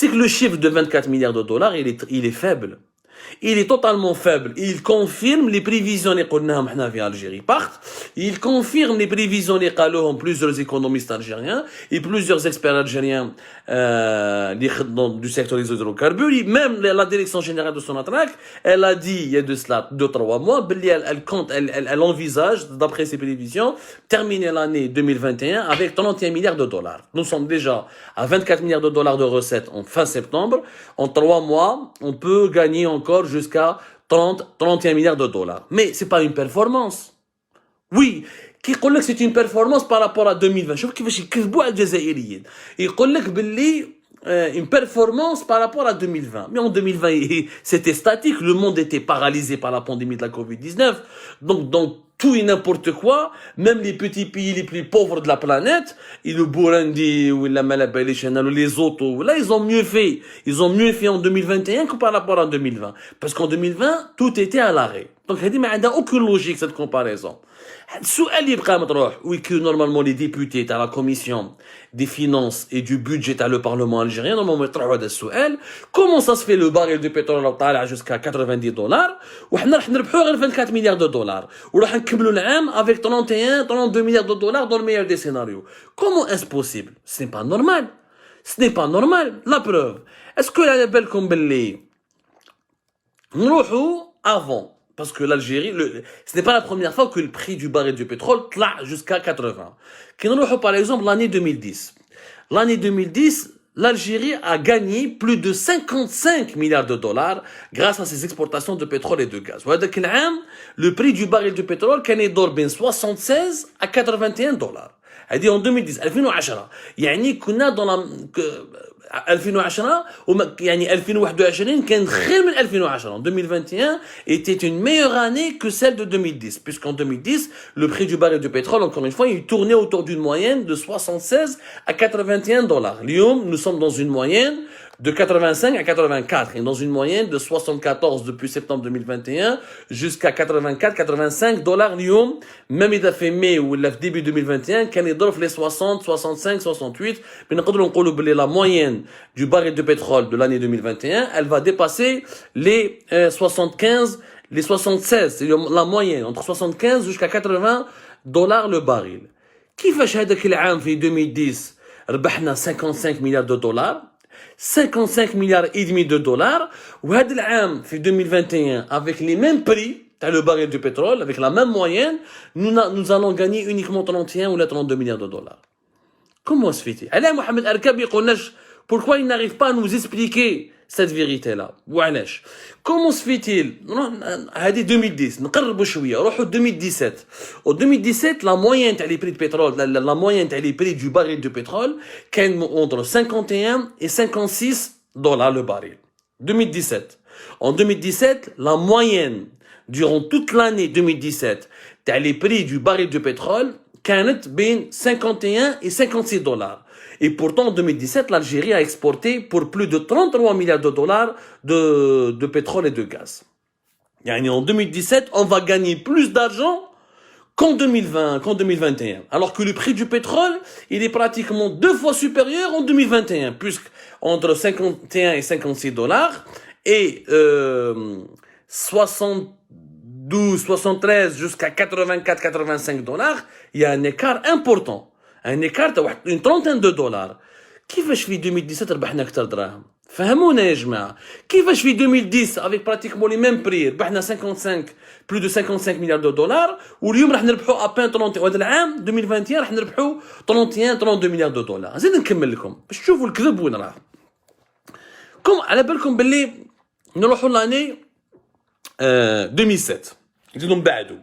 c'est que le chiffre de 24 milliards de dollars, il est faible. Il est totalement faible. Il confirme les prévisions en Algérie. Il confirme les prévisions plusieurs économistes algériens et plusieurs experts algériens du secteur des hydrocarbures. Même la direction générale de Sonatrach, elle a dit il y a de cela 2-3 mois, elle envisage, d'après ses prévisions, terminer l'année 2021 avec 31 milliards de dollars. Nous sommes déjà à 24 milliards de dollars de recettes en fin septembre. En 3 mois, on peut gagner encore jusqu'à 31 milliards de dollars. Mais c'est pas une performance. Oui, qui dit que c'est une performance par rapport à 2020. شوف كيفاش يكذبوا على الجزائريين. يقول لك باللي une performance par rapport à 2020. Mais en 2020, c'était statique. Le monde était paralysé par la pandémie de la Covid-19. Donc tout et n'importe quoi, même les petits pays les plus pauvres de la planète, et le Burundi, ou la Malabélichana, ou les autres, là, ils ont mieux fait. Ils ont mieux fait en 2021 que par rapport à 2020. Parce qu'en 2020, tout était à l'arrêt. Donc, il n'y a aucune logique, cette comparaison. Oui, que normalement les députés à la commission des finances et du budget à le Parlement algérien, normalement, comment ça se fait le baril de pétrole jusqu'à 90 dollars, ou on a 24 milliards de dollars, ou on a avec 32 milliards de dollars dans le meilleur des scénarios. Comment est-ce possible? Ce n'est pas normal. Ce n'est pas normal. La preuve. Est-ce que la belle comme avant? Parce que l'Algérie, ce n'est pas la première fois que le prix du baril du pétrole tla jusqu'à 80. Par exemple, l'année 2010. L'année 2010, l'Algérie a gagné plus de 55 milliards de dollars grâce à ses exportations de pétrole et de gaz. Le prix du baril de pétrole كان يدور بين 76 à 81 dollars. هذه en 2010 2010 يعني كنا dans 2010 يعني 2021 كان خير من 2010. En 2021 était une meilleure année que celle de 2010, puisqu'en 2010 le prix du baril de pétrole, encore une fois, il tournait autour d'une moyenne de 76 à 81 dollars. Lyon, nous sommes dans une moyenne de 85 à 84 et dans une moyenne de 74 depuis septembre 2021 jusqu'à 84-85 dollars Lyon. Même il a fait mai ou il a fait début 2021 quand il doit les 60, 65, 68. Mais la moyenne du baril de pétrole de l'année 2021, elle va dépasser les 75, les 76. C'est la moyenne entre 75 jusqu'à 80 dollars le baril. كيفاش هذاك العام في 2010 ربحنا 55 milliards de dollars 55 milliards et demi de dollars, ou هذا العام في 2021 avec les mêmes prix, le baril de pétrole, avec la même moyenne, nous allons gagner uniquement 31 ou 32 milliards de dollars. Comment se fait-il? Alors Mohamed Arkabi, pourquoi il n'arrive pas à nous expliquer cette vérité-là? Comment se fait-il? هذه 2010 نقربوا شويه نروحوا 2017. En 2017 la moyenne des prix de pétrole, la moyenne des prix du baril de pétrole كان entre 51 et 56 dollars le baril. 2017. En 2017 la moyenne durant toute l'année 2017 les prix du baril de pétrole كانت بين 51 et 56 dollars. Et pourtant, en 2017, l'Algérie a exporté pour plus de 33 milliards de dollars de pétrole et de gaz. En 2017, on va gagner plus d'argent qu'en 2020, qu'en 2021. Alors que le prix du pétrole, il est pratiquement 2 fois supérieur en 2021, puisqu'entre 51 et 56 dollars et 72, 73 jusqu'à 84, 85 dollars, il y a un écart important. Un écart une trentaine de dollars. كيفاش في 2017 ربحنا أكثر دراهم؟ فهمونا يا جماعة. كيفاش في 2010 avec pratiquement les mêmes prix ربحنا 55 plus de 55 milliards de dollars واليوم راح نربحوا à peine 30 وهذا العام 2021 راح نربحوا 31 32 milliards de dollars. زيد نكمل لكم باش تشوفوا الكذب وين راه. على بالكم باللي نروحوا لاني 2007 نزيدوا من بعدو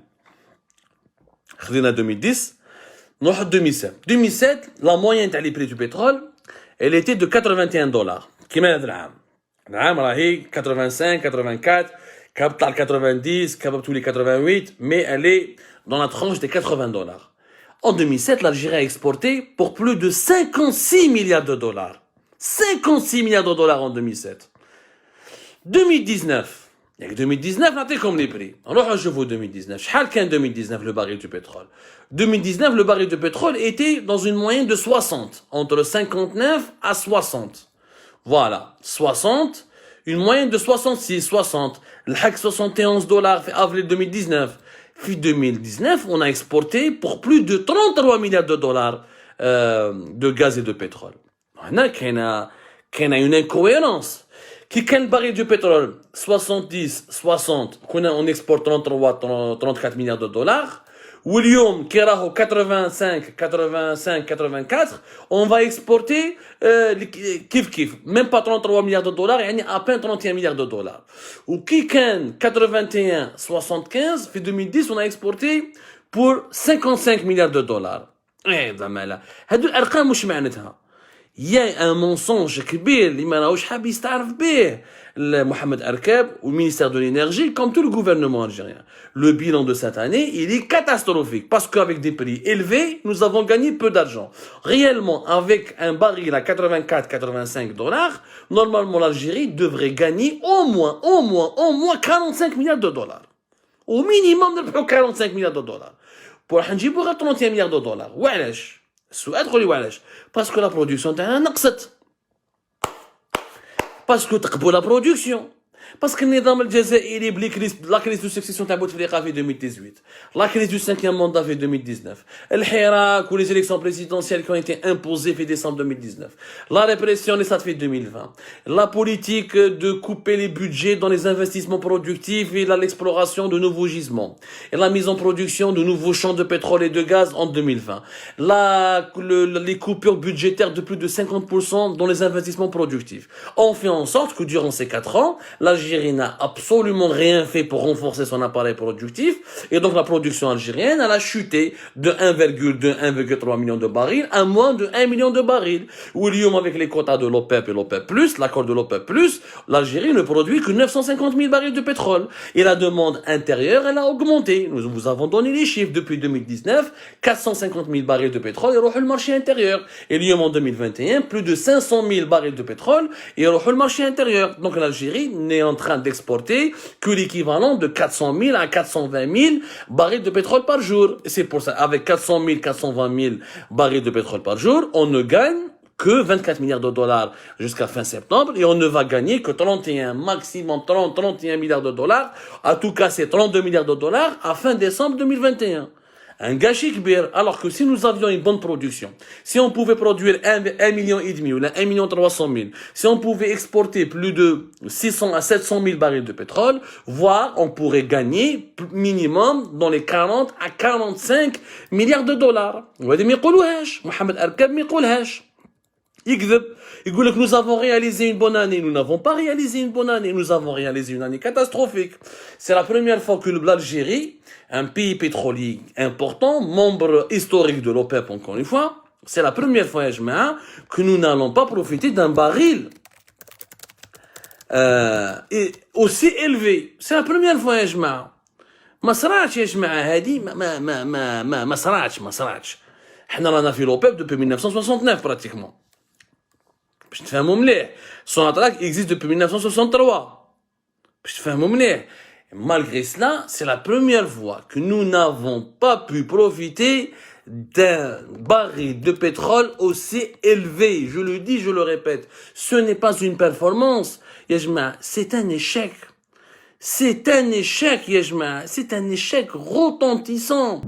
خذينا 2010 نروح 2007. 2007 la moyenne تاع les prix du pétrole elle était de 81 dollars كيما هذا العام. العام راهي 85 84 كاب طلع 90 كاب tous les 88 mais elle est dans la tranche des 80 dollars. En 2007 l'Algérie a exporté pour plus de 56 milliards de dollars. 56 milliards de dollars en 2007. 2019 يعني 2019 نعطيكم لي بري نروحوا نشوفوا 2019 شحال كان 2019 le baril du pétrole. 2019 le baril de pétrole était dans une moyenne de 60 entre 59 à 60. Voilà, 60, une moyenne de 66, 60. Le hack 71 dollars fait avril 2019. Puis 2019, on a exporté pour plus de 33 milliards de dollars de gaz et de pétrole. Il y a une incohérence. Qui quand le baril de pétrole 70, 60, on exporte 33, 34 milliards de dollars. William, qui est 85, 84, on va exporter kif. Même pas 33 milliards de dollars, il y a à peine 31 milliards de dollars. Ou qui quand 81, 75, puis 2010, on a exporté pour 55 milliards de dollars. Eh, zamala. هادو الأرقام مش معناتها. Il y a un mensonge كبير اللي ما راهوش حاب يستعرف به Mohamed Arkab au ministère de l'énergie comme tout le gouvernement algérien. Le bilan de cette année, il est catastrophique parce qu'avec des prix élevés, nous avons gagné peu d'argent. Réellement, avec un baril à 84-85 dollars, normalement l'Algérie devrait gagner au moins 45 milliards de dollars. Au minimum de 45 milliards de dollars. Pour نجيبو غير 31 milliards de dollars. وعلاش؟ السؤال تقول لي وعلاش؟ parce que la production تاعنا نقصت. parce que تقبوا la production. Parce que النظام الجزائري la crise de succession تاع بوتفليقه في 2018, la crise du 5e mandat في 2019, الحراك ou les élections présidentielles qui ont été imposées في décembre 2019, la répression des SAT في 2020, la politique de couper les budgets dans les investissements productifs et l'exploration de nouveaux gisements, et la mise en production de nouveaux champs de pétrole et de gaz en 2020, les coupures budgétaires de plus de 50% dans les investissements productifs, ont fait en sorte que durant ces 4 ans, l'Algérie n'a absolument rien fait pour renforcer son appareil productif et donc la production algérienne elle a chuté de 1,3 million de barils à moins de 1 million de barils. William avec les quotas de l'OPEP et l'OPEP+, l'accord de l'OPEP+, l'Algérie ne produit que 950 000 barils de pétrole et la demande intérieure elle a augmenté. Nous vous avons donné les chiffres depuis 2019, 450 000 barils de pétrole et le marché intérieur. Et Lyon en 2021, plus de 500 000 barils de pétrole et le marché intérieur. Donc l'Algérie n'est en train d'exporter que l'équivalent de 400 000 à 420 000 barils de pétrole par jour. Et c'est pour ça, avec 400 000, 420 000 barils de pétrole par jour, on ne gagne que 24 milliards de dollars jusqu'à fin septembre et on ne va gagner que 31, maximum 31 milliards de dollars. En tout cas, c'est 32 milliards de dollars à fin décembre 2021. Un gâchis kbir, alors que si nous avions une bonne production, si on pouvait produire 1,5 million ou 1,3 million, si on pouvait exporter plus de 600 à 700 000 barils de pétrole, voire on pourrait gagner minimum dans les 40 à 45 milliards de dollars. وهذا ما يقولوهاش محمد أركاب ما يقولهاش. يكذب يقول لك nous avons réalisé une bonne année. Nous n'avons pas réalisé une bonne année, nous avons réalisé une année catastrophique. C'est la première fois que l'Algérie, un pays pétrolier important, membre historique de l'OPEP encore une fois, c'est la première fois que nous n'allons pas profiter d'un baril aussi élevé. C'est la première fois ما صراتش يا جماعة هذه ما صراتش. احنا رانا في l'OPEP depuis 1969 pratiquement. باش تفهموا مليح Sonatrach existe depuis 1963 باش تفهموا مليح. Malgré cela, c'est la première fois que nous n'avons pas pu profiter d'un baril de pétrole aussi élevé. Je le dis, je le répète, ce n'est pas une performance, Yajma, c'est un échec. C'est un échec, Yajma, c'est un échec retentissant.